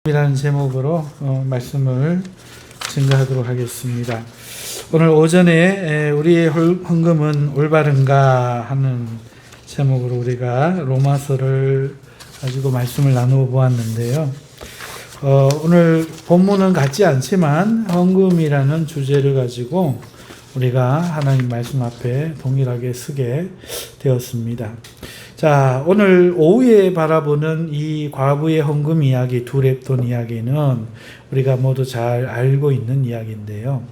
이라는 제목으로 말씀을 증거하도록 하겠습니다. 오늘 오전에 우리의 헌금은 올바른가 하는 제목으로 우리가 로마서를 가지고 말씀을 나누어 보았는데요. 오늘 본문은 같지 않지만 헌금이라는 주제를 가지고 우리가 하나님 말씀 앞에 동일하게 서게 되었습니다. 자, 오늘 오후에 바라보는 이 과부의 헌금 이야기, 두 렙돈 이야기는 우리가 모두 잘 알고 있는 이야기인데요.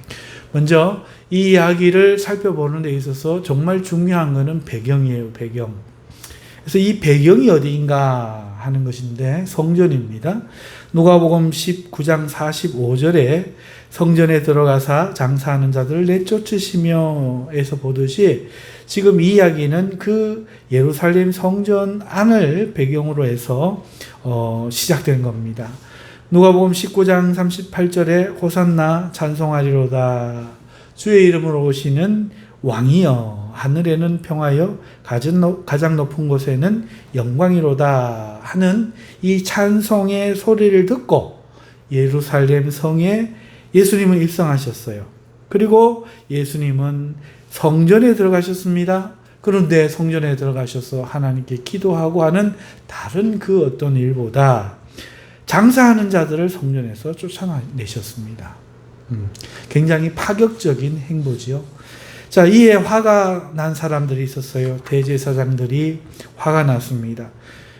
먼저 이 이야기를 살펴보는 데 있어서 정말 중요한 것은 배경이에요, 배경. 그래서 이 배경이 어디인가 하는 것인데 성전입니다. 누가복음 19장 45절에 성전에 들어가사 장사하는 자들을 내쫓으시며 에서 보듯이 지금 이 이야기는 그 예루살렘 성전 안을 배경으로 해서 시작된 겁니다. 누가복음 19장 38절에 호산나 찬송하리로다 주의 이름으로 오시는 왕이여 하늘에는 평화여 가장 높은 곳에는 영광이로다 하는 이 찬송의 소리를 듣고 예루살렘 성에 예수님은 입성하셨어요. 그리고 예수님은 성전에 들어가셨습니다. 그런데 성전에 들어가셔서 하나님께 기도하고 하는 다른 그 어떤 일보다 장사하는 자들을 성전에서 쫓아내셨습니다. 굉장히 파격적인 행보지요. 자, 이에 화가 난 사람들이 있었어요. 대제사장들이 화가 났습니다.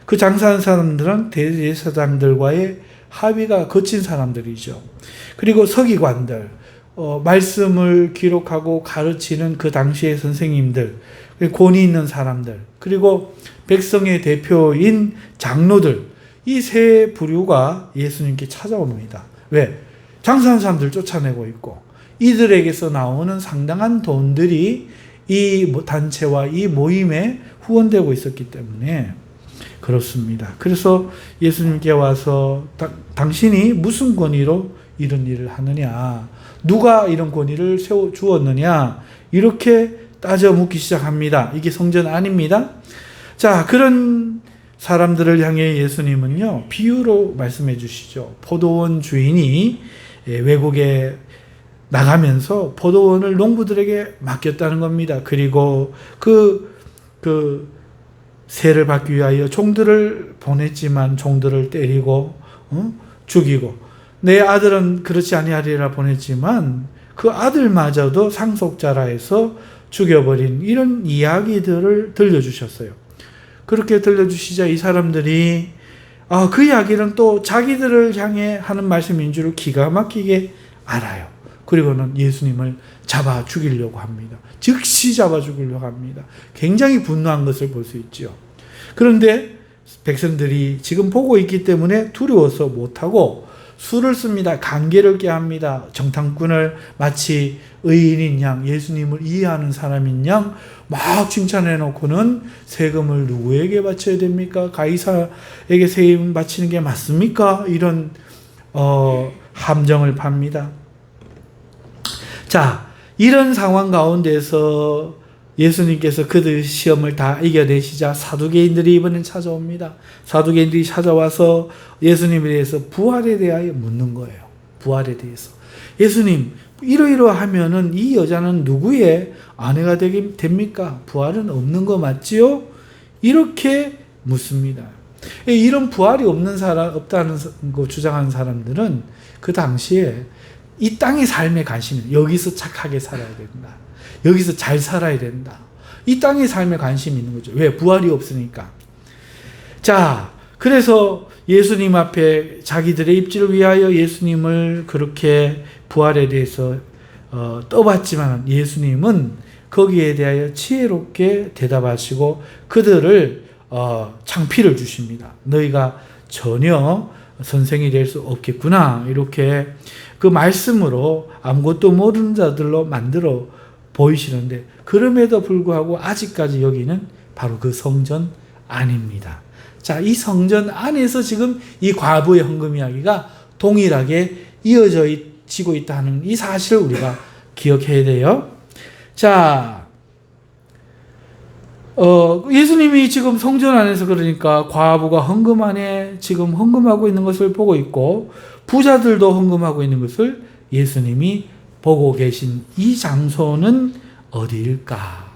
그 장사하는 사람들은 대제사장들과의 합의가 거친 사람들이죠. 그리고 서기관들, 말씀을 기록하고 가르치는 그 당시의 선생님들, 권위 있는 사람들, 그리고 백성의 대표인 장로들, 이 세 부류가 예수님께 찾아옵니다. 왜? 장사하는 사람들 쫓아내고 있고 이들에게서 나오는 상당한 돈들이 이 단체와 이 모임에 후원되고 있었기 때문에 그렇습니다. 그래서 예수님께 와서 당신이 무슨 권위로 이런 일을 하느냐, 누가 이런 권위를 주었느냐, 이렇게 따져 묻기 시작합니다. 이게 성전 아닙니다. 자, 그런 사람들을 향해 예수님은요 비유로 말씀해 주시죠. 포도원 주인이 외국에 나가면서 포도원을 농부들에게 맡겼다는 겁니다. 그리고 그 세를 받기 위하여 종들을 보냈지만 종들을 때리고 죽이고, 내 아들은 그렇지 아니하리라 보냈지만 그 아들마저도 상속자라 해서 죽여버린 이런 이야기들을 들려주셨어요. 그렇게 들려주시자 이 사람들이 그 이야기는 또 자기들을 향해 하는 말씀인 줄 기가 막히게 알아요. 그리고는 예수님을 잡아 죽이려고 합니다. 즉시 잡아 죽이려고 합니다. 굉장히 분노한 것을 볼 수 있죠. 그런데 백성들이 지금 보고 있기 때문에 두려워서 못하고 수를 씁니다. 간계를 꾀합니다. 정탐꾼을 마치 의인인 양, 예수님을 이해하는 사람인 양 막 칭찬해 놓고는 세금을 누구에게 바쳐야 됩니까? 가이사에게 세금 바치는 게 맞습니까? 이런 함정을 팝니다. 자, 이런 상황 가운데서 예수님께서 그들 시험을 다 이겨내시자 사두개인들이 이번엔 찾아옵니다. 사두개인들이 찾아와서 예수님에 대해서 부활에 대하여 묻는 거예요. 부활에 대해서. 예수님, 이러이러하면은 이 여자는 누구의 아내가 됩니까? 부활은 없는 거 맞지요? 이렇게 묻습니다. 이런 부활이 없다는 거 주장하는 사람들은 그 당시에 이 땅의 삶에 관심이, 여기서 착하게 살아야 된다, 여기서 잘 살아야 된다, 이 땅의 삶에 관심이 있는 거죠. 왜? 부활이 없으니까. 자, 그래서 예수님 앞에 자기들의 입지를 위하여 예수님을 그렇게 부활에 대해서 떠봤지만 예수님은 거기에 대하여 지혜롭게 대답하시고 그들을 창피를 주십니다. 너희가 전혀 선생이 될 수 없겠구나, 이렇게 그 말씀으로 아무것도 모르는 자들로 만들어 보이시는데, 그럼에도 불구하고 아직까지 여기는 바로 그 성전 안입니다. 자, 이 성전 안에서 지금 이 과부의 헌금 이야기가 동일하게 이어지고 있다는 이 사실을 우리가 기억해야 돼요. 자, 예수님이 지금 성전 안에서 그러니까 과부가 헌금 안에 지금 헌금하고 있는 것을 보고 있고 부자들도 헌금하고 있는 것을 예수님이 보고 계신 이 장소는 어디일까?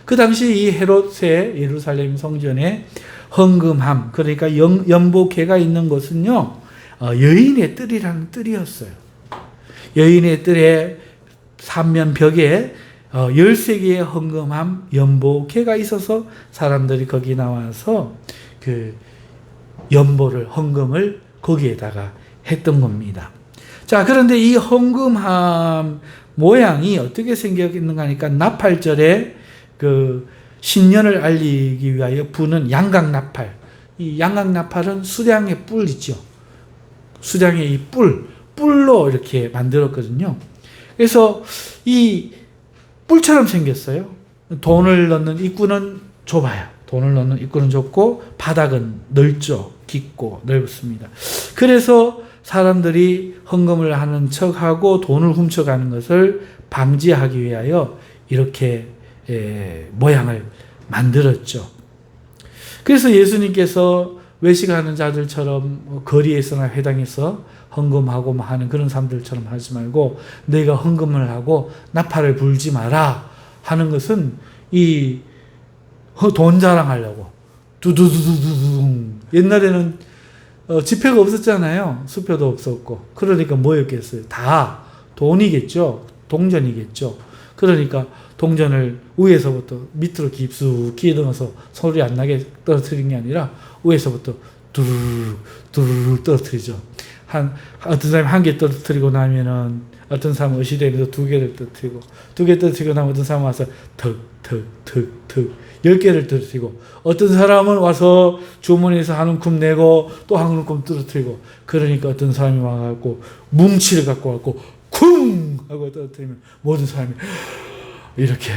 그 당시 이 헤롯의 예루살렘 성전에 헌금함, 그러니까 연복회가 있는 곳은요, 여인의 뜰이라는 뜰이었어요. 여인의 뜰에 삼면 벽에 13개의 헌금함 연복회가 있어서 사람들이 거기 나와서 그 연보를, 헌금을 거기에다가 했던 겁니다. 자, 그런데 이 헌금함 모양이 어떻게 생겼는가 하니까 나팔절에 그 신년을 알리기 위하여 부는 양각나팔. 이 양각나팔은 수량의 뿔이죠. 수량의 이 뿔로 이렇게 만들었거든요. 그래서 이 뿔처럼 생겼어요. 돈을 넣는 입구는 좁아요. 돈을 넣는 입구는 좁고 바닥은 넓죠. 깊고 넓습니다. 그래서 사람들이 헌금을 하는 척하고 돈을 훔쳐가는 것을 방지하기 위하여 이렇게 모양을 만들었죠. 그래서 예수님께서 외식하는 자들처럼 거리에서나 회당에서 헌금하고 하는 그런 사람들처럼 하지 말고 너희가 헌금을 하고 나팔을 불지 마라 하는 것은 이 돈 자랑하려고 두두두두두둥. 옛날에는 지폐가 없었잖아요. 수표도 없었고. 그러니까 뭐였겠어요? 다 돈이겠죠. 동전이겠죠. 그러니까 동전을 위에서부터 밑으로 깊숙이 넣어서 소리 안 나게 떨어뜨리는 게 아니라 위에서부터 두루룩 두루룩 떨어뜨리죠. 어떤 사람이 한 개 떨어뜨리고 나면은 어떤 사람은 의시대에서 2개를 떨어뜨리고 2개 떨어뜨리고 나면 어떤 사람은 와서 턱 10개를 떨어뜨리고 어떤 사람은 와서 주머니에서 한 움큼 내고 또 한 움큼 떨어뜨리고 그러니까 어떤 사람이 와갖고 뭉치를 갖고 와갖고 쿵 하고 떨어뜨리면 모든 사람이 이렇게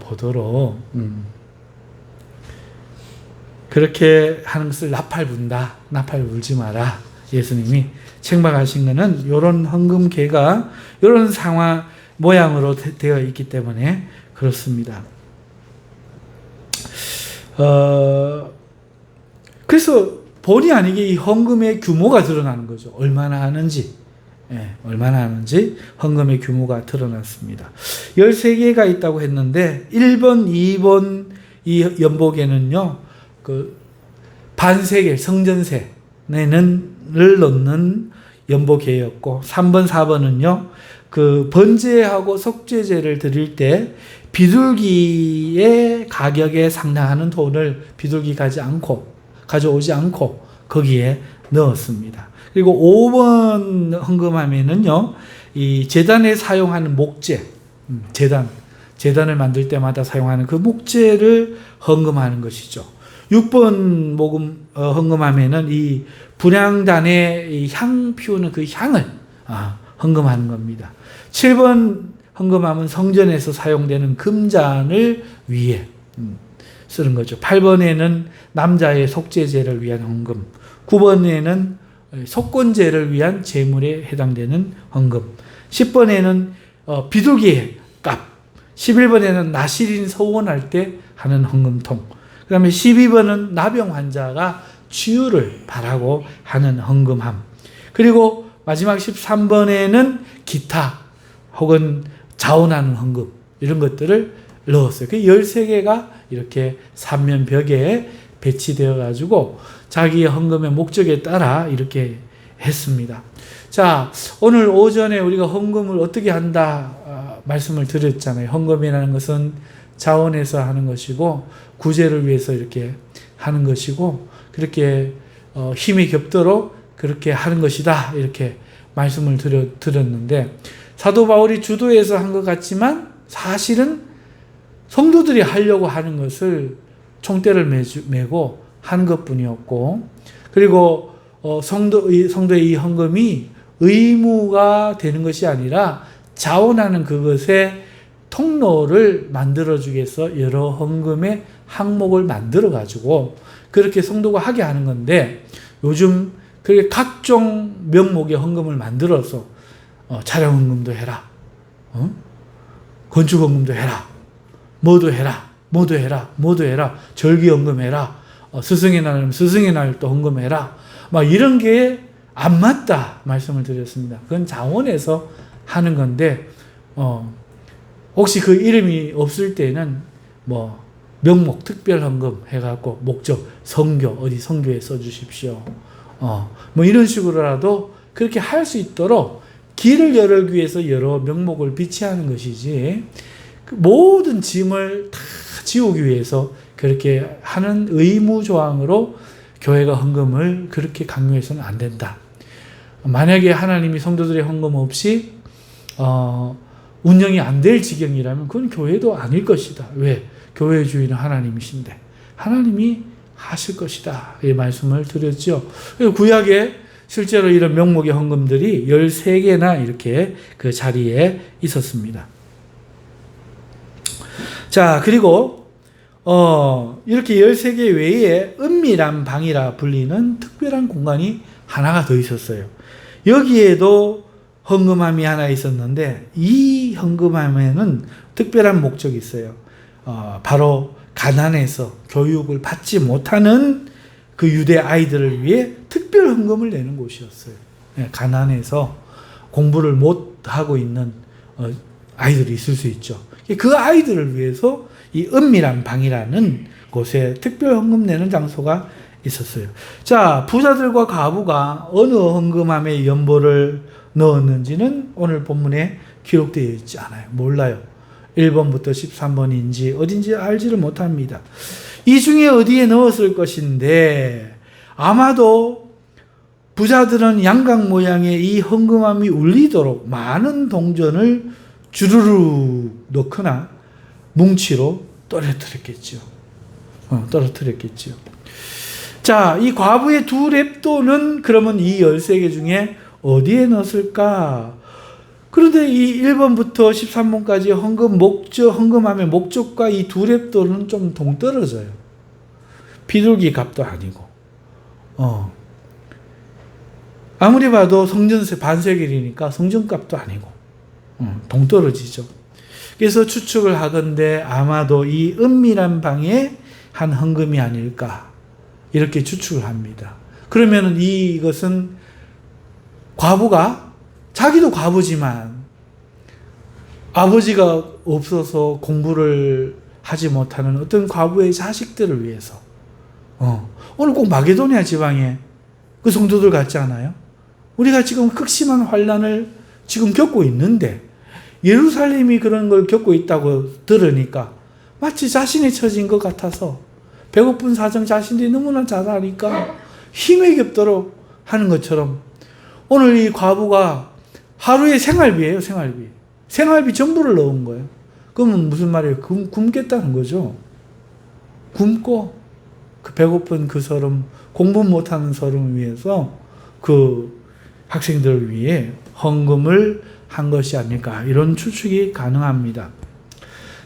보도록 그렇게 하는 것을 나팔 분다. 나팔 불지 마라. 예수님이 책망하신 것은 이런 헌금계가 이런 상황 모양으로 되어 있기 때문에 그렇습니다. 그래서 본의 아니게 이 헌금의 규모가 드러나는 거죠. 얼마나 하는지. 얼마나 하는지 헌금의 규모가 드러났습니다. 13개가 있다고 했는데 1번, 2번 이 연복에는요. 그 반세겔 성전세는 넣는 연복회였고 3번, 4번은요. 그 번제하고 속죄제를 드릴 때 비둘기의 가격에 상당하는 돈을 비둘기 가져오지 않고 거기에 넣었습니다. 그리고 5번 헌금함에는요, 이 제단에 사용하는 목재, 제단을 만들 때마다 사용하는 그 목재를 헌금하는 것이죠. 6번 헌금함에는 이 분향단에 이 향 피우는 그 향을 헌금하는 겁니다. 7번 헌금함은 성전에서 사용되는 금잔을 위해 쓰는 거죠. 8번에는 남자의 속죄제를 위한 헌금, 9번에는 속건제를 위한 제물에 해당되는 헌금, 10번에는 비둘기의 값, 11번에는 나실인 서원할 때 하는 헌금통, 그 다음에 12번은 나병 환자가 치유를 바라고 하는 헌금함, 그리고 마지막 13번에는 기타 혹은 자원하는 헌금 이런 것들을 넣었어요. 그 13개가 이렇게 삼면벽에 배치되어 가지고 자기의 헌금의 목적에 따라 이렇게 했습니다. 자, 오늘 오전에 우리가 헌금을 어떻게 한다 말씀을 드렸잖아요. 헌금이라는 것은 자원해서 하는 것이고 구제를 위해서 이렇게 하는 것이고 그렇게 힘이 겹도록 그렇게 하는 것이다 이렇게 말씀을 드렸는데 사도 바울이 주도해서 한 것 같지만 사실은 성도들이 하려고 하는 것을 총대를 메고 하는 것뿐이었고 그리고 성도의 이 헌금이 의무가 되는 것이 아니라 자원하는 그것의 통로를 만들어주기 위해서 여러 헌금의 항목을 만들어가지고 그렇게 성도가 하게 하는 건데 요즘 그렇게 각종 명목의 헌금을 만들어서 촬영 헌금도 해라, 건축 헌금도 해라, 뭐도 해라, 모두 해라, 모두 해라, 절기 헌금해라, 스승의 날은 스승의 날도 헌금해라, 막 이런 게 안 맞다 말씀을 드렸습니다. 그건 자원에서 하는 건데, 혹시 그 이름이 없을 때는 뭐 명목 특별 헌금 해갖고 목적 성교 어디 성교에 써주십시오. 뭐 이런 식으로라도 그렇게 할 수 있도록 길을 열기 위해서 여러 명목을 비치하는 것이지, 그 모든 짐을 다 지우기 위해서 그렇게 하는 의무 조항으로 교회가 헌금을 그렇게 강요해서는 안 된다. 만약에 하나님이 성도들의 헌금 없이 운영이 안 될 지경이라면 그건 교회도 아닐 것이다. 왜? 교회의 주인은 하나님이신데 하나님이 하실 것이다. 이 말씀을 드렸죠. 구약에 실제로 이런 명목의 헌금들이 13개나 이렇게 그 자리에 있었습니다. 자, 그리고 이렇게 13개 외에 은밀한 방이라 불리는 특별한 공간이 하나가 더 있었어요. 여기에도 헌금함이 하나 있었는데 이 헌금함에는 특별한 목적이 있어요. 바로 가난해서 교육을 받지 못하는 그 유대 아이들을 위해 특별 헌금을 내는 곳이었어요. 가난해서 공부를 못하고 있는 아이들이 있을 수 있죠. 그 아이들을 위해서 이 은밀한 방이라는 곳에 특별 헌금 내는 장소가 있었어요. 자, 부자들과 과부가 어느 헌금함에 연보를 넣었는지는 오늘 본문에 기록되어 있지 않아요. 몰라요. 1번부터 13번인지 어딘지 알지를 못합니다. 이 중에 어디에 넣었을 것인데, 아마도 부자들은 양각 모양의 이 헌금함이 울리도록 많은 동전을 주르르 넣거나 뭉치로 떨어뜨렸겠죠. 자, 이 과부의 두 렙돈은 그러면 이 13개 중에 어디에 넣었을까? 그런데 이 1번부터 13번까지 헌금함의 목적과 이 두 렙돈은 좀 동떨어져요. 비둘기 값도 아니고, 아무리 봐도 성전세 반세겔이니까 성전값도 아니고, 동떨어지죠. 그래서 추측을 하건대 아마도 이 은밀한 방에 한 헌금이 아닐까, 이렇게 추측을 합니다. 그러면 이것은 과부가, 자기도 과부지만 아버지가 없어서 공부를 하지 못하는 어떤 과부의 자식들을 위해서, 오늘 꼭 마게도니아 지방에 그 성도들 같지 않아요? 우리가 지금 극심한 환난을 지금 겪고 있는데 예루살렘이 그런 걸 겪고 있다고 들으니까 마치 자신이 처진 것 같아서 배고픈 사정 자신들이 너무나 잘 아니까 힘이 겹도록 하는 것처럼, 오늘 이 과부가 하루의 생활비예요. 생활비 전부를 넣은 거예요. 그러면 무슨 말이에요? 굶겠다는 거죠. 굶고 그 배고픈 그 서름, 공부 못하는 서름을 위해서 그 학생들을 위해 헌금을 한 것이 아닐까, 이런 추측이 가능합니다.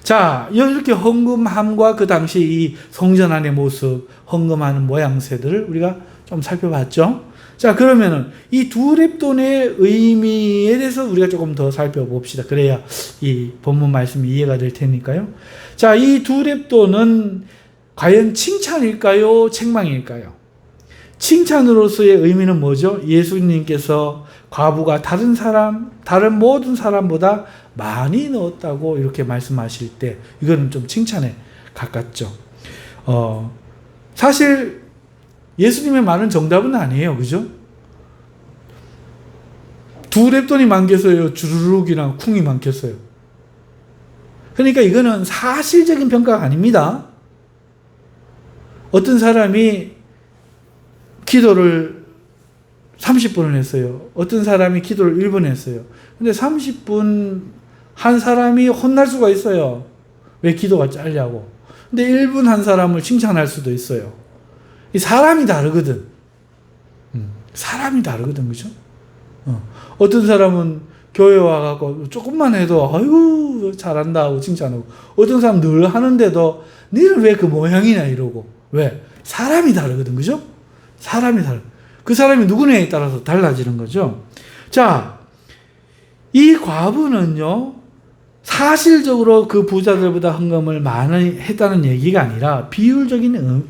자, 이렇게 헌금함과 그 당시 이 성전 안의 모습, 헌금하는 모양새들을 우리가 좀 살펴봤죠. 자, 그러면은 이 두 렙돈의 의미에 대해서 우리가 조금 더 살펴봅시다. 그래야 이 본문 말씀이 이해가 될 테니까요. 자, 이 두 렙돈은 과연 칭찬일까요? 책망일까요? 칭찬으로서의 의미는 뭐죠? 예수님께서 과부가 다른 모든 사람보다 많이 넣었다고 이렇게 말씀하실 때, 이거는 좀 칭찬에 가깝죠. 사실 예수님의 말은 정답은 아니에요. 그죠? 두 렙돈이 많겠어요? 주르륵이나 쿵이 많겠어요? 그러니까 이거는 사실적인 평가가 아닙니다. 어떤 사람이 기도를 30분을 했어요. 어떤 사람이 기도를 1분 했어요. 근데 30분 한 사람이 혼날 수가 있어요. 왜 기도가 짧냐고. 근데 1분 한 사람을 칭찬할 수도 있어요. 이 사람이 다르거든. 사람이 다르거든. 그죠? 어떤 사람은 교회 와갖고 조금만 해도 아유 잘한다 하고 칭찬하고, 어떤 사람 늘 하는데도 너는 왜 그 모양이냐 이러고. 왜? 사람이 다르거든. 그죠? 사람이 다르. 그 사람이 누구냐에 따라서 달라지는 거죠. 자, 이 과부는요, 사실적으로 그 부자들보다 헌금을 많이 했다는 얘기가 아니라 비율적인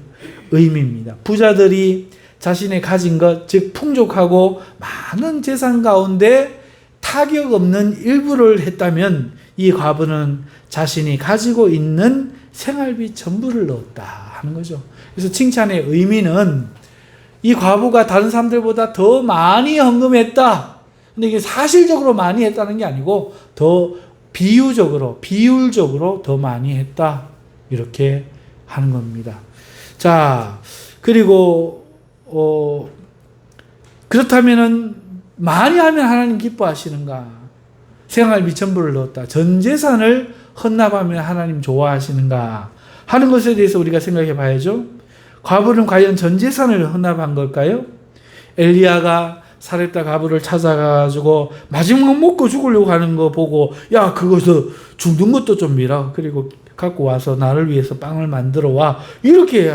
의미입니다. 부자들이 자신의 가진 것, 즉 풍족하고 많은 재산 가운데 타격 없는 일부를 했다면 이 과부는 자신이 가지고 있는 생활비 전부를 넣었다 하는 거죠. 그래서 칭찬의 의미는 이 과부가 다른 사람들보다 더 많이 헌금했다. 근데 이게 사실적으로 많이 했다는 게 아니고 더 비율적으로 더 많이 했다. 이렇게 하는 겁니다. 자, 그리고 그렇다면은 많이 하면 하나님 기뻐하시는가? 생활비 전부를 넣었다. 전 재산을 헌납하면 하나님 좋아하시는가? 하는 것에 대해서 우리가 생각해 봐야죠. 과부는 과연 전 재산을 헌납한 걸까요? 엘리야가 사렙다 과부를 찾아가지고 마지막 먹고 죽으려고 하는 거 보고 야 그것서 죽는 것도 좀 미라. 그리고 갖고 와서 나를 위해서 빵을 만들어 와. 이렇게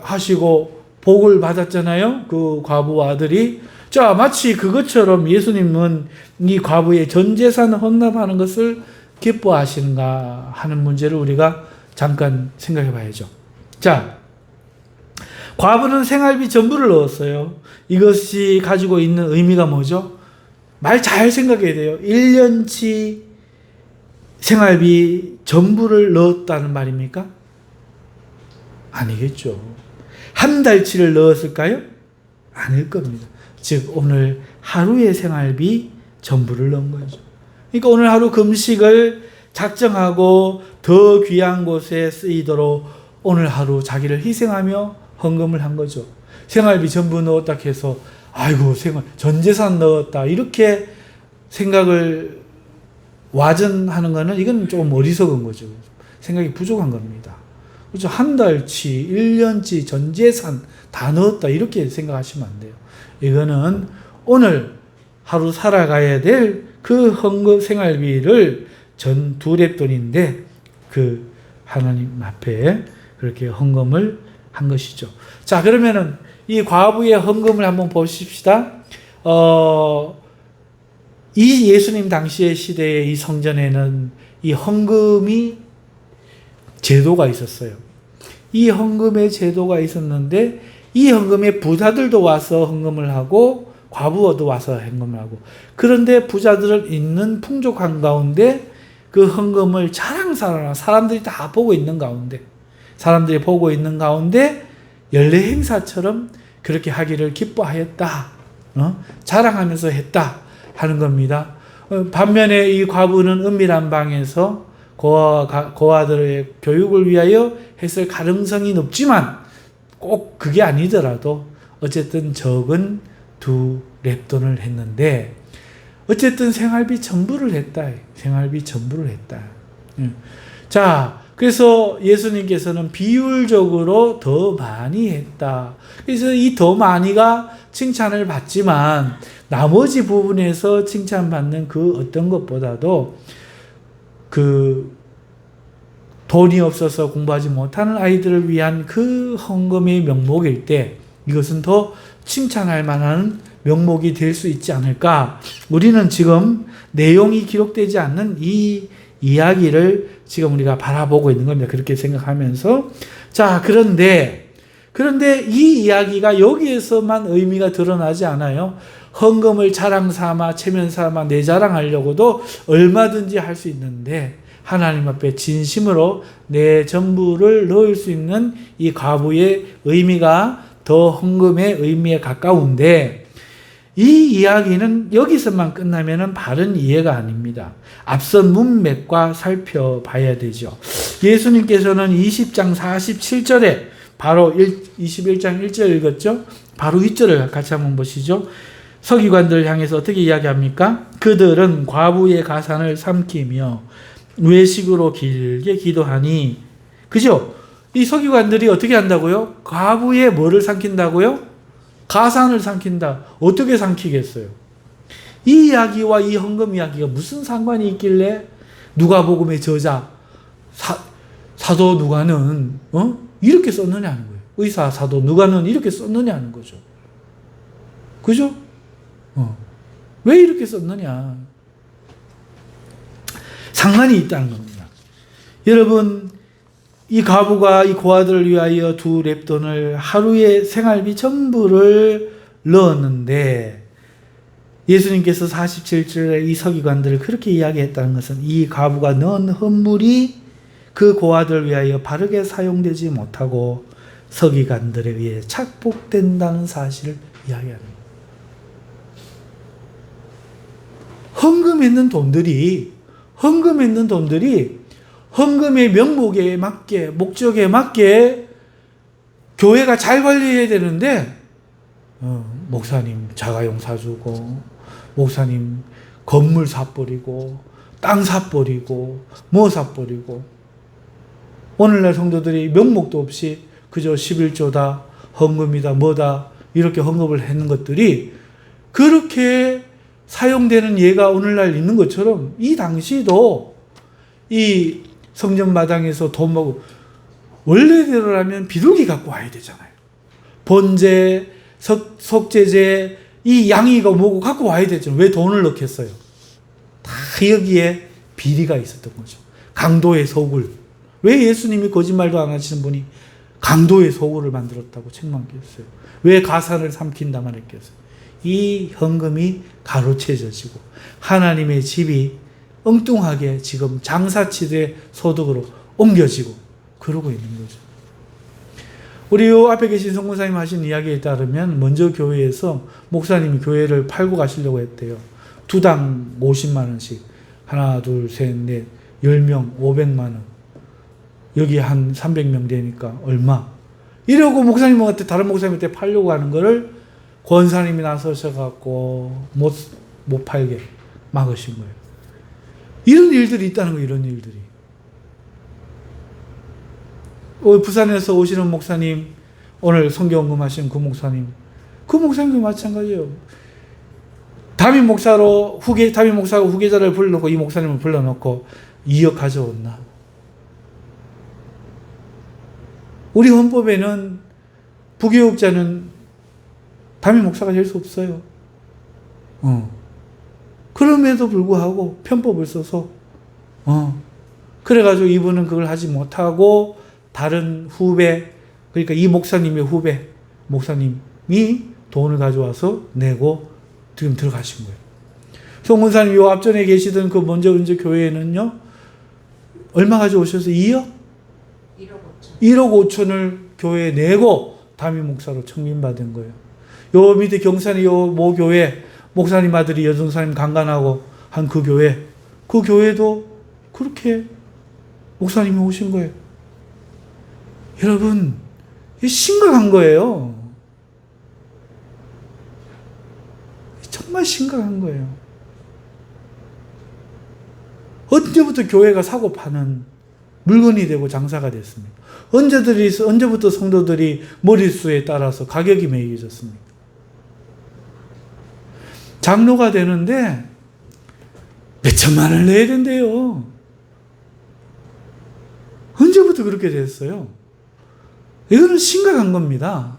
하시고 복을 받았잖아요. 그 과부와 아들이. 자, 마치 그것처럼 예수님은 이 과부의 전 재산을 헌납하는 것을 기뻐하시는가 하는 문제를 우리가 잠깐 생각해 봐야죠. 자, 과부는 생활비 전부를 넣었어요. 이것이 가지고 있는 의미가 뭐죠? 말 잘 생각해야 돼요. 1년치 생활비 전부를 넣었다는 말입니까? 아니겠죠. 한 달치를 넣었을까요? 아닐 겁니다. 즉 오늘 하루의 생활비 전부를 넣은 거죠. 그러니까 오늘 하루 금식을 작정하고 더 귀한 곳에 쓰이도록 오늘 하루 자기를 희생하며 헌금을 한 거죠. 생활비 전부 넣었다 해서 아이고 전 재산 넣었다 이렇게 생각을 와전하는 거는 이건 좀 어리석은 거죠. 생각이 부족한 겁니다. 그렇죠. 한 달치, 1년치 전 재산 다 넣었다 이렇게 생각하시면 안 돼요. 이거는 오늘 하루 살아가야 될 그 헌금 생활비를 전 두 랩돈인데 그 하나님 앞에 그렇게 헌금을 한 것이죠. 자, 그러면은 이 과부의 헌금을 한번 보십시다. 이 예수님 당시의 시대의 이 성전에는 이 헌금이 제도가 있었어요. 이 헌금의 제도가 있었는데 이 헌금에 부자들도 와서 헌금을 하고 과부도 와서 헌금을 하고 그런데 부자들은 있는 풍족한 가운데 그 헌금을 자랑사라 사람들이 다 보고 있는 가운데 연례 행사처럼 그렇게 하기를 기뻐하였다. 자랑하면서 했다 하는 겁니다. 반면에 이 과부는 은밀한 방에서 고아들의 교육을 위하여 했을 가능성이 높지만 꼭 그게 아니더라도 어쨌든 적은 두 랩돈을 했는데 어쨌든 생활비 전부를 했다. 자, 그래서 예수님께서는 비율적으로 더 많이 했다. 그래서 이 더 많이가 칭찬을 받지만 나머지 부분에서 칭찬받는 그 어떤 것보다도 그 돈이 없어서 공부하지 못하는 아이들을 위한 그 헌금의 명목일 때 이것은 더 칭찬할 만한 명목이 될 수 있지 않을까. 우리는 지금 내용이 기록되지 않는 이 이야기를 지금 우리가 바라보고 있는 겁니다. 그렇게 생각하면서. 자, 그런데 이 이야기가 여기에서만 의미가 드러나지 않아요. 헌금을 자랑 삼아, 체면 삼아, 내 자랑하려고도 얼마든지 할 수 있는데 하나님 앞에 진심으로 내 전부를 넣을 수 있는 이 과부의 의미가 더 헌금의 의미에 가까운데 이 이야기는 여기서만 끝나면 바른 이해가 아닙니다. 앞선 문맥과 살펴봐야 되죠. 예수님께서는 20장 47절에 바로 21장 1절 읽었죠? 바로 윗절을 같이 한번 보시죠. 서기관들을 향해서 어떻게 이야기합니까? 그들은 과부의 가산을 삼키며 외식으로 길게 기도하니, 그죠? 이 서기관들이 어떻게 한다고요? 과부의 뭐를 삼킨다고요? 가산을 삼킨다. 어떻게 삼키겠어요? 이 이야기와 이 헌금 이야기가 무슨 상관이 있길래 누가복음의 저자 사도 누가는 이렇게 썼느냐는 거예요. 의사 사도 누가는 이렇게 썼느냐는 거죠. 그죠? 왜 이렇게 썼느냐? 상관이 있다는 겁니다. 여러분, 이 과부가 이 고아들을 위하여 2렙돈을 하루의 생활비 전부를 넣었는데 예수님께서 47절에 이 서기관들을 그렇게 이야기했다는 것은 이 과부가 넣은 헌물이 그 고아들을 위하여 바르게 사용되지 못하고 서기관들에 의해 착복된다는 사실을 이야기하는 거예요. 헌금했는 돈들이 헌금의 명목에 맞게, 목적에 맞게 교회가 잘 관리해야 되는데 목사님 자가용 사주고 목사님 건물 사버리고 땅 사버리고 뭐 사버리고 오늘날 성도들이 명목도 없이 그저 11조다 헌금이다 뭐다 이렇게 헌금을 했는 것들이 그렇게 사용되는 예가 오늘날 있는 것처럼 이 당시도 이 성전 마당에서 돈 먹고 원래대로라면 비둘기 갖고 와야 되잖아요. 번제, 속죄제, 이 양이가 뭐고 갖고 와야 되잖아요. 왜 돈을 넣겠어요? 다 여기에 비리가 있었던 거죠. 강도의 소굴. 왜 예수님이 거짓말도 안 하시는 분이 강도의 소굴을 만들었다고 책망했어요? 왜 가산을 삼킨다만 했겠어요? 이 헌금이 가로채져지고 하나님의 집이 엉뚱하게 지금 장사치대 소득으로 옮겨지고 그러고 있는 거죠. 우리 요 앞에 계신 성모사님 하신 이야기에 따르면 먼저 교회에서 목사님이 교회를 팔고 가시려고 했대요. 2당 50만 원씩 하나 둘 셋 넷 10명 500만 원 여기 한 300명 되니까 얼마 이러고 목사님한테 다른 목사님한테 팔려고 하는 거를 권사님이 나서셔갖고 못 팔게 막으신 거예요. 이런 일들이 있다는 거예요. 이런 일들이. 부산에서 오시는 목사님, 오늘 성경언금 하신 그 목사님도 마찬가지예요. 담임 목사가 후계자를 불러놓고 이 목사님을 불러놓고 2억 가져왔나? 우리 헌법에는 부교육자는 담임 목사가 될 수 없어요. 그럼에도 불구하고 편법을 써서 그래가지고 이분은 그걸 하지 못하고 다른 후배 그러니까 이 목사님의 후배 목사님이 돈을 가져와서 내고 지금 들어가신 거예요. 송문사님 요 앞전에 계시던 그 먼저 교회에는요 얼마 가져오셔서 2억? 1억 5천을 교회에 내고 담임 목사로 청림받은 거예요. 요 밑에 경산의 요 모 교회 목사님 아들이 여전사님 강간하고 한 그 교회도 그렇게 목사님이 오신 거예요. 여러분, 이 심각한 거예요. 정말 심각한 거예요. 언제부터 교회가 사고 파는 물건이 되고 장사가 됐습니까? 언제부터 성도들이 머릿수에 따라서 가격이 매겨졌습니까? 장로가 되는데 몇 천만 원을 내야 된대요. 언제부터 그렇게 됐어요? 이거는 심각한 겁니다.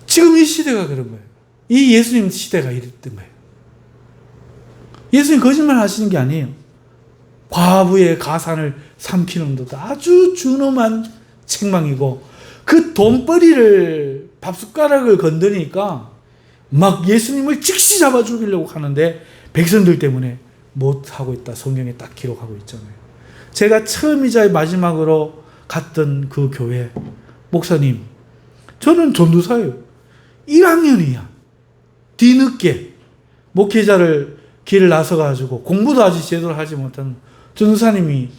지금 이 시대가 그런 거예요. 이 예수님 시대가 이랬던 거예요. 예수님 거짓말 하시는 게 아니에요. 과부의 가산을 삼키는 것도 아주 준엄한 책망이고 그 돈벌이를 밥숟가락을 건드니까 막 예수님을 즉시 잡아 죽이려고 하는데 백성들 때문에 못하고 있다. 성경에 딱 기록하고 있잖아요. 제가 처음이자 마지막으로 갔던 그 교회 목사님 저는 전도사예요. 1학년이야. 뒤늦게 목회자를 길을 나서가지고 공부도 아직 제대로 하지 못한 전도사님이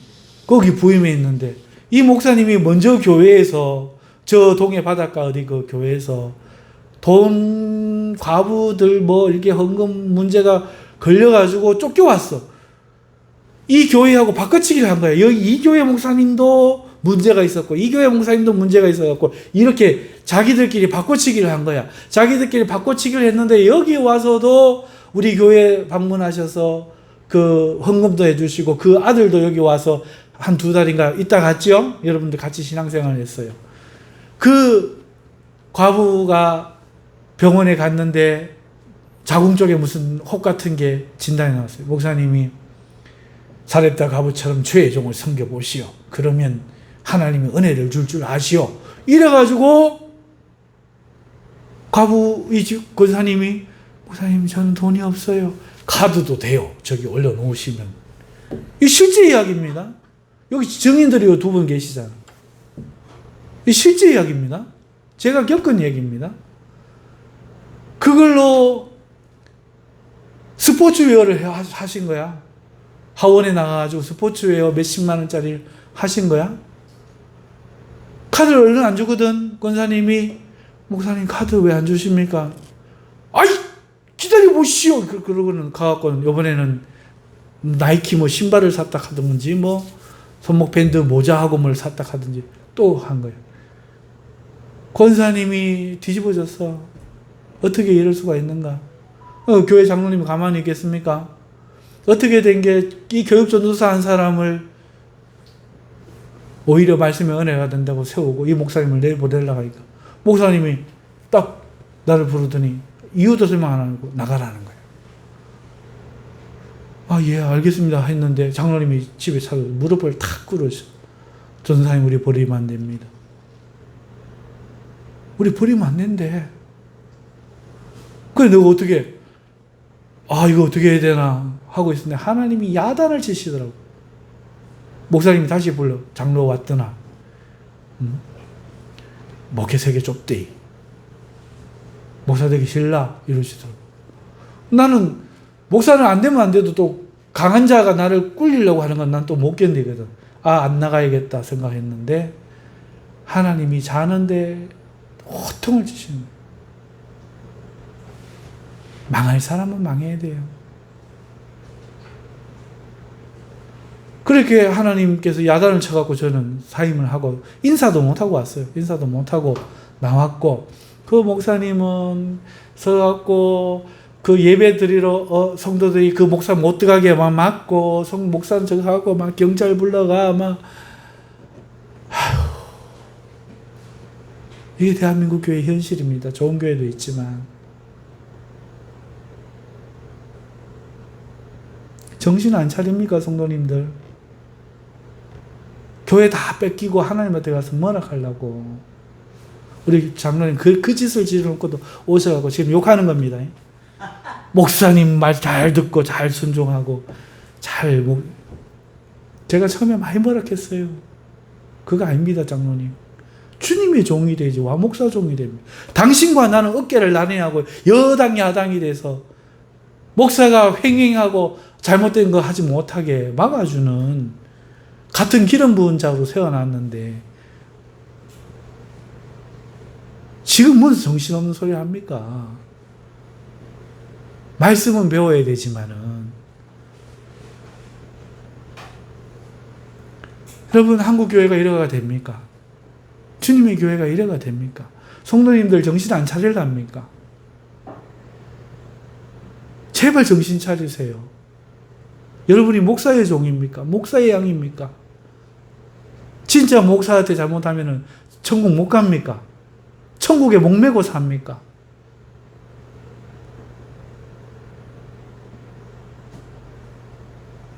거기 부임해 있는데 이 목사님이 먼저 교회에서 저 동해 바닷가 어디 그 교회에서 돈 과부들 뭐 이렇게 헌금 문제가 걸려가지고 쫓겨왔어. 이 교회하고 바꿔치기를 한 거야. 여기 이 교회 목사님도 문제가 있었고 이 교회 목사님도 문제가 있어갖고 이렇게 자기들끼리 바꿔치기를 한 거야. 자기들끼리 바꿔치기를 했는데 여기 와서도 우리 교회 방문하셔서 그 헌금도 해주시고 그 아들도 여기 와서 한 2달인가 있다 갔죠? 여러분들 같이 신앙생활을 했어요. 그 과부가 병원에 갔는데 자궁 쪽에 무슨 혹 같은 게 진단이 나왔어요. 목사님이 사렙다 과부처럼 주의 종을 섬겨보시오. 그러면 하나님이 은혜를 줄 아시오. 이래가지고 과부 이 권사님이 목사님 저는 돈이 없어요. 카드도 돼요. 저기 올려놓으시면. 이 실제 이야기입니다. 여기 증인들이 2분 계시잖아요. 이 실제 이야기입니다. 제가 겪은 얘기입니다. 그걸로 스포츠웨어를 하신 거야. 하원에 나가가지고 스포츠웨어 몇십만 원짜리 하신 거야. 카드를 얼른 안 주거든. 권사님이 목사님 카드 왜 안 주십니까? 아이 기다려보시오. 그러고는 가갖고는 이번에는 나이키 뭐 신발을 샀다 하든지 뭐 손목 밴드 모자하고 뭘 샀다 하든지 또 한 거예요. 권사님이 뒤집어졌어. 어떻게 이럴 수가 있는가? 교회 장로님이 가만히 있겠습니까? 어떻게 된 게 이 교육전도사 한 사람을 오히려 말씀의 은혜가 된다고 세우고 이 목사님을 내보내려고 하니까 목사님이 딱 나를 부르더니 이유도 설명 안 하고 나가라는 거예요. 아, 예, 알겠습니다 했는데 장로님이 집에 찾아서 무릎을 탁 꿇으셔. 전사님 우리 버리면 안 됩니다. 우리 버리면 안 된대. 그래 내가 어떻게 이거 어떻게 해야 되나 하고 있었는데 하나님이 야단을 치시더라고. 목사님이 다시 불러. 장로 왔더나 목회세계 좁대. 목사 되기 싫나? 이러시더라고. 나는 목사는 안 되면 안 돼도 또 강한 자가 나를 꿀리려고 하는 건 난 또 못 견디거든. 안 나가야겠다 생각했는데 하나님이 자는데 호통을 치시는 거예요. 망할 사람은 망해야 돼요. 그렇게 하나님께서 야단을 쳐갖고 저는 사임을 하고 인사도 못하고 왔어요. 인사도 못하고 나왔고 그 목사님은 서갖고 그 예배 드리러 성도들이 그 목사 못 들어가게 막 막고 목사는 저거 하고 막 경찰 불러가 막 이게 대한민국 교회의 현실입니다. 좋은 교회도 있지만 정신 안 차립니까 성도님들? 교회 다 뺏기고 하나님한테 가서 뭐라 하려고. 우리 장로님 그 짓을 지어놓고도 오셔가지고 지금 욕하는 겁니다. 목사님 말 잘 듣고 잘 순종하고 제가 처음에 많이 뭐라 했어요. 그거 아닙니다 장로님. 주님의 종이 되지 와 목사 종이 됩니다. 당신과 나는 어깨를 나뉘하고 여당 야당이 돼서 목사가 횡행하고 잘못된 거 하지 못하게 막아주는 같은 기름 부은 자로 세워놨는데 지금 무슨 정신없는 소리 합니까? 말씀은 배워야 되지만은 여러분 한국 교회가 이래가 됩니까? 주님의 교회가 이래가 됩니까? 성도님들 정신 안 차릴랍니까? 제발 정신 차리세요. 여러분이 목사의 종입니까? 목사의 양입니까? 진짜 목사한테 잘못하면 천국 못 갑니까? 천국에 목매고 삽니까?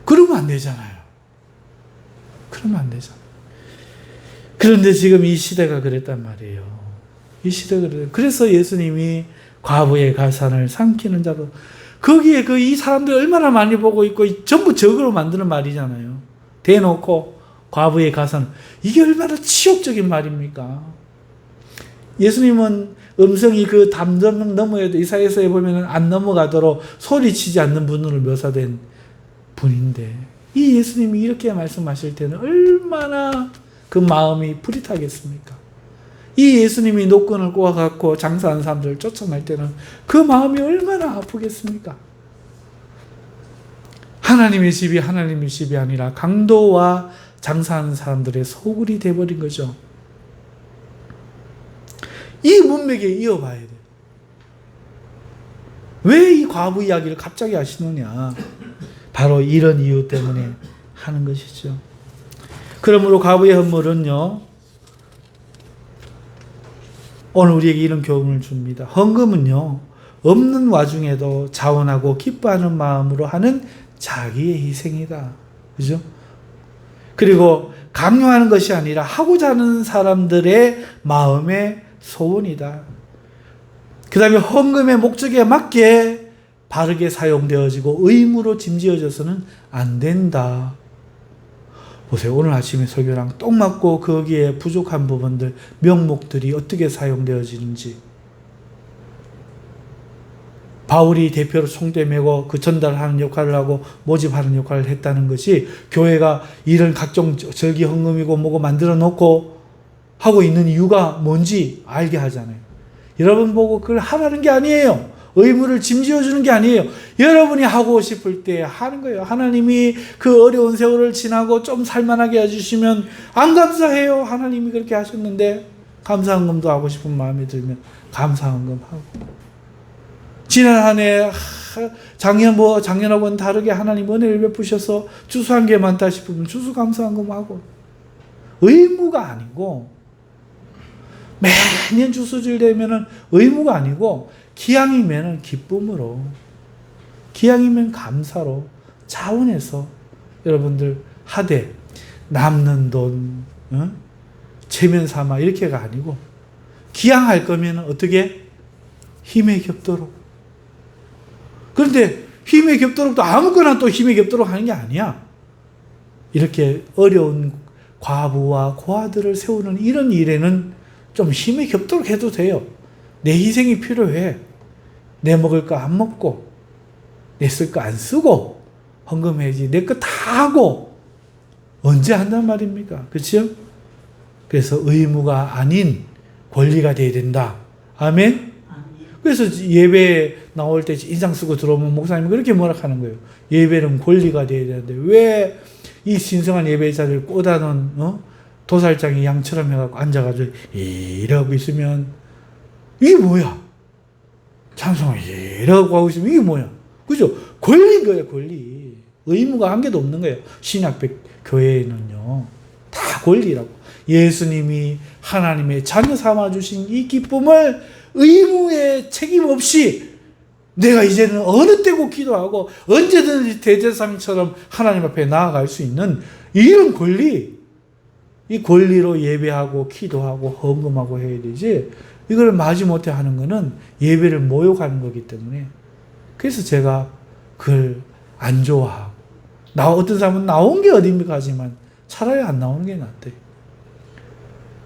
그러면 안 되잖아요. 그러면 안 되잖아요. 그런데 지금 이 시대가 그랬단 말이에요. 이 시대가 그래요. 그래서 예수님이 과부의 가산을 삼키는 자로 거기에 이 사람들 얼마나 많이 보고 있고 전부 적으로 만드는 말이잖아요. 대놓고 과부의 가산. 이게 얼마나 치욕적인 말입니까? 예수님은 음성이 그 담장 넘어야도 이사야서에 보면 안 넘어가도록 소리치지 않는 분으로 묘사된 분인데 이 예수님이 이렇게 말씀하실 때는 얼마나 그 마음이 뿌릿하겠습니까? 이 예수님이 노끈을 꼬아갖고 장사하는 사람들을 쫓아낼 때는 그 마음이 얼마나 아프겠습니까? 하나님의 집이 하나님의 집이 아니라 강도와 장사하는 사람들의 소굴이 돼버린 거죠. 이 문맥에 이어봐야 돼요. 왜 이 과부 이야기를 갑자기 하시느냐? 바로 이런 이유 때문에 하는 것이죠. 그러므로 과부의 헌물은요, 오늘 우리에게 이런 교훈을 줍니다. 헌금은요, 없는 와중에도 자원하고 기뻐하는 마음으로 하는 자기의 희생이다. 그죠? 그리고 강요하는 것이 아니라 하고자 하는 사람들의 마음의 소원이다. 그 다음에 헌금의 목적에 맞게 바르게 사용되어지고 의무로 짐지어져서는 안 된다. 보세요. 오늘 아침에 설교랑 딱 맞고 거기에 부족한 부분들, 명목들이 어떻게 사용되어지는지. 바울이 대표로 총대 메고 그 전달하는 역할을 하고 모집하는 역할을 했다는 것이 교회가 이런 각종 절기 헌금이고 뭐고 만들어 놓고 하고 있는 이유가 뭔지 알게 하잖아요. 여러분 보고 그걸 하라는 게 아니에요. 의무를 짐지어 주는 게 아니에요. 여러분이 하고 싶을 때 하는 거예요. 하나님이 그 어려운 세월을 지나고 좀 살만하게 해주시면 안 감사해요. 하나님이 그렇게 하셨는데 감사헌금도 하고 싶은 마음이 들면 감사헌금 하고. 지난 한 해 작년하고는 다르게 하나님 은혜를 베푸셔서 주수한 게 많다 싶으면 주수감사헌금 하고. 의무가 아니고 매년 주수질 되면은 의무가 아니고 기왕이면은 기쁨으로, 기왕이면 감사로, 자원해서 여러분들 하되 남는 돈 체면 삼아 이렇게가 아니고 기왕 할 거면 어떻게 힘에 겹도록. 그런데 힘에 겹도록도 아무거나 또 힘에 겹도록 하는 게 아니야. 이렇게 어려운 과부와 고아들을 세우는 이런 일에는 좀 힘에 겹도록 해도 돼요. 내 희생이 필요해. 내 먹을 거 안 먹고, 내 쓸 거 안 쓰고, 헌금해야지. 내 거 다 하고, 언제 한단 말입니까? 그렇죠? 그래서 의무가 아닌 권리가 돼야 된다. 아멘? 그래서 예배 나올 때 인상 쓰고 들어오면 목사님이 그렇게 뭐라 하는 거예요. 예배는 권리가 돼야 되는데, 왜 이 신성한 예배 자리를 꽂아놓은, 도살장이 양처럼 해갖고 앉아가지고, 이러고 있으면, 이게 뭐야? 찬송을 이러고 하고 있으면 이게 뭐야? 그죠? 권리인 거예요, 권리. 의무가 한 개도 없는 거예요. 신약백 교회에는요. 다 권리라고. 예수님이 하나님의 자녀 삼아주신 이 기쁨을 의무에 책임 없이 내가 이제는 어느 때고 기도하고 언제든지 대제사장처럼 하나님 앞에 나아갈 수 있는 이런 권리. 이 권리로 예배하고 기도하고 헌금하고 해야 되지. 이걸 마지못해 하는 거는 예배를 모욕하는 거기 때문에. 그래서 제가 그걸 안 좋아하고. 어떤 사람은 나온 게 어딥니까 하지만 차라리 안 나오는 게 낫대.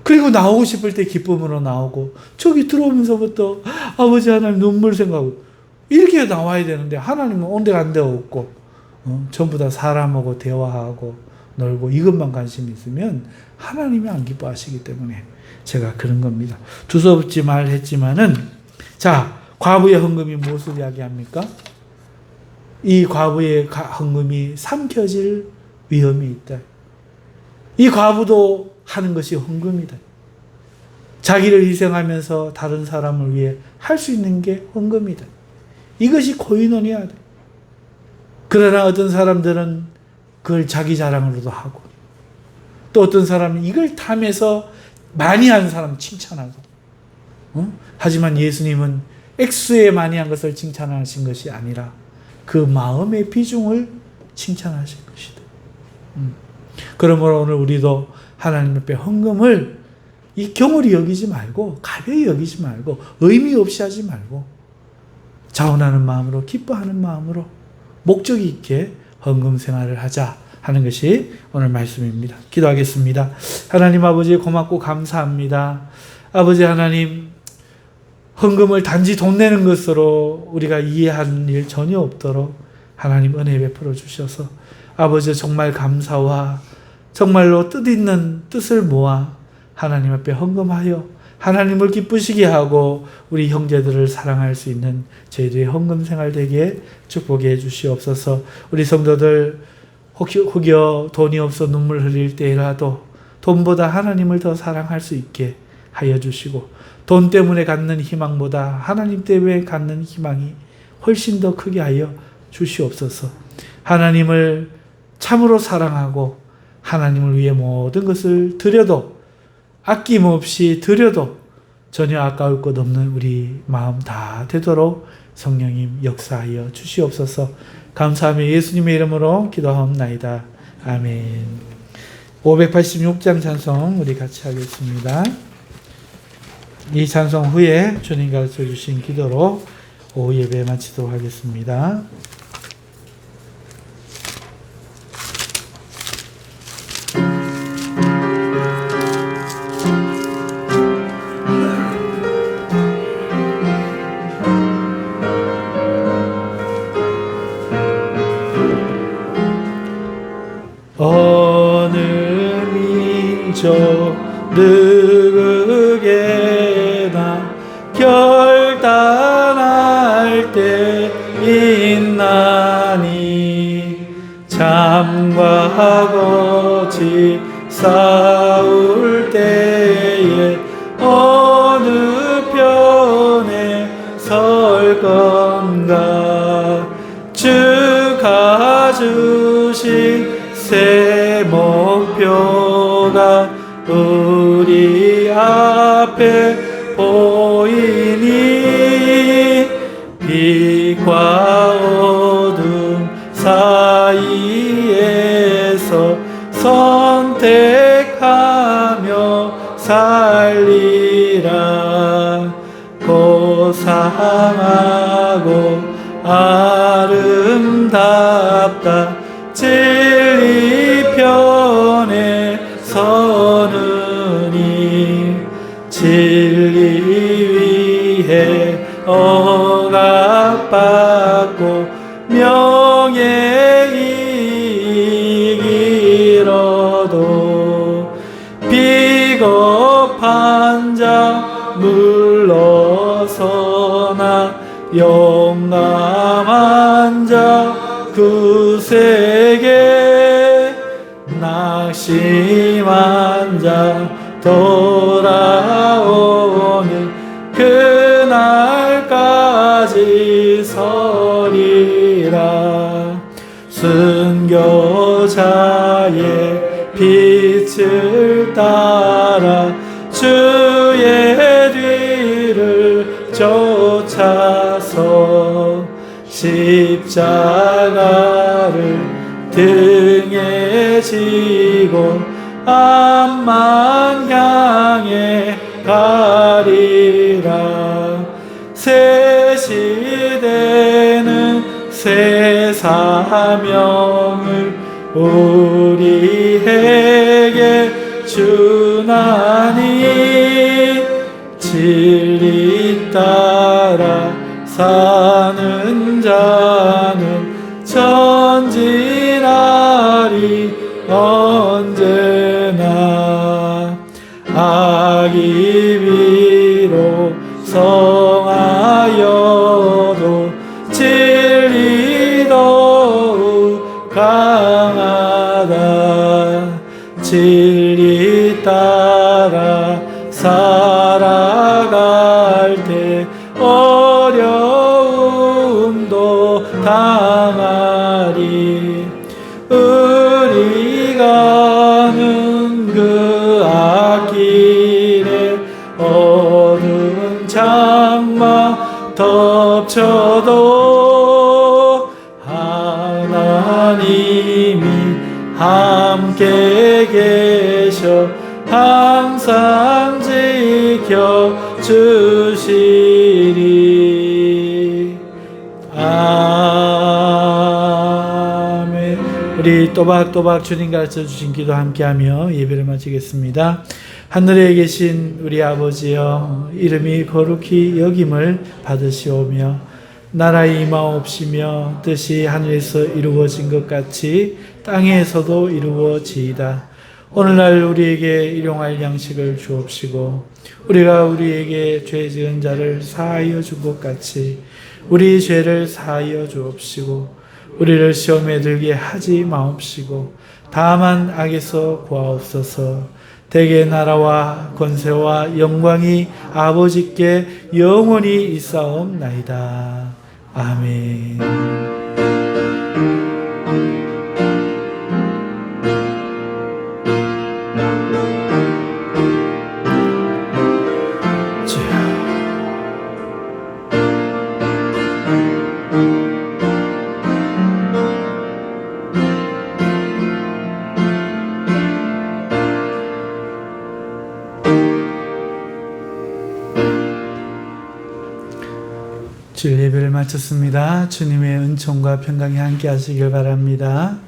그리고 나오고 싶을 때 기쁨으로 나오고 저기 들어오면서부터 아버지 하나님 눈물 생각하고 이렇게 나와야 되는데 하나님은 온데간데 없고 전부 다 사람하고 대화하고 놀고 이것만 관심이 있으면 하나님이 안 기뻐하시기 때문에 제가 그런 겁니다. 두서없지 말했지만은 자, 과부의 헌금이 무엇을 이야기합니까? 이 과부의 헌금이 삼켜질 위험이 있다. 이 과부도 하는 것이 헌금이다. 자기를 희생하면서 다른 사람을 위해 할 수 있는 게 헌금이다. 이것이 코이노니아다. 그러나 어떤 사람들은 그걸 자기 자랑으로도 하고 또 어떤 사람은 이걸 탐해서 많이 한 사람 칭찬하고 하지만 예수님은 액수에 많이 한 것을 칭찬하신 것이 아니라 그 마음의 비중을 칭찬하신 것이다. 그러므로 오늘 우리도 하나님 앞에 헌금을 이 경홀히 여기지 말고 가벼이 여기지 말고 의미 없이 하지 말고 자원하는 마음으로 기뻐하는 마음으로 목적 있게 헌금 생활을 하자 하는 것이 오늘 말씀입니다. 기도하겠습니다. 하나님 아버지 고맙고 감사합니다. 아버지 하나님 헌금을 단지 돈 내는 것으로 우리가 이해하는 일 전혀 없도록 하나님 은혜 베풀어 주셔서 아버지 정말 감사와 정말로 뜻있는 뜻을 모아 하나님 앞에 헌금하여 하나님을 기쁘시게 하고 우리 형제들을 사랑할 수 있는 저희들의 헌금 생활 되게 축복해 주시옵소서. 우리 성도들 혹여 돈이 없어 눈물 흘릴 때라도 돈보다 하나님을 더 사랑할 수 있게 하여 주시고 돈 때문에 갖는 희망보다 하나님 때문에 갖는 희망이 훨씬 더 크게 하여 주시옵소서. 하나님을 참으로 사랑하고 하나님을 위해 모든 것을 드려도 아낌없이 드려도 전혀 아까울 것 없는 우리 마음 다 되도록 성령님 역사하여 주시옵소서. 감사하며 예수님의 이름으로 기도하옵나이다. 아멘. 586장 찬송 우리 같이 하겠습니다. 이 찬송 후에 주님 가르쳐 주신 기도로 오후 예배 마치도록 하겠습니다. 어느 민족 누구게나 결단할 때 있나니 잠과 거짓 싸울 때에 어느 편에 설 건가 주가 주신 새 목표가 우리 앞에 보이니 빛과 어둠 사이에서 선택하며 살리라. 고상하고 아름답다 진리 편에 서느니 진리 위해 억압받고 명예 이기러도 비겁한 자 물러서나 용감한 자 구세계 낙심한 자 돌아오는 그날까지 서리라. 순교자의 빛을 따라 주의 뒤를 쫓아서 십자가를 등에 지고 암만 향해 가리라. 새 시대는 새 사명을 우리에게 주나니 진리 따라 사는 자는 전진하리 언제나. 악이 비록 성하여도 진리 더욱 강하다. 진리 따라 살아갈 때 어려움도 당하리. 우리 가는 그 앞길에 어두운 장막 덮쳐도 하나님이 함께 계셔 항상 지켜주시리. 아멘. 우리 또박또박 주님 가르쳐주신 기도 함께하며 예배를 마치겠습니다. 하늘에 계신 우리 아버지여, 이름이 거룩히 여김을 받으시오며 나라의 임하옵시며 뜻이 하늘에서 이루어진 것 같이 땅에서도 이루어지이다. 오늘날 우리에게 일용할 양식을 주옵시고 우리가 우리에게 죄 지은 자를 사하여 준 것 같이 우리 죄를 사하여 주옵시고 우리를 시험에 들게 하지 마옵시고 다만 악에서 구하옵소서. 대개 나라와 권세와 영광이 아버지께 영원히 있사옵나이다. 아멘. 마쳤습니다. 주님의 은총과 평강이 함께 하시길 바랍니다.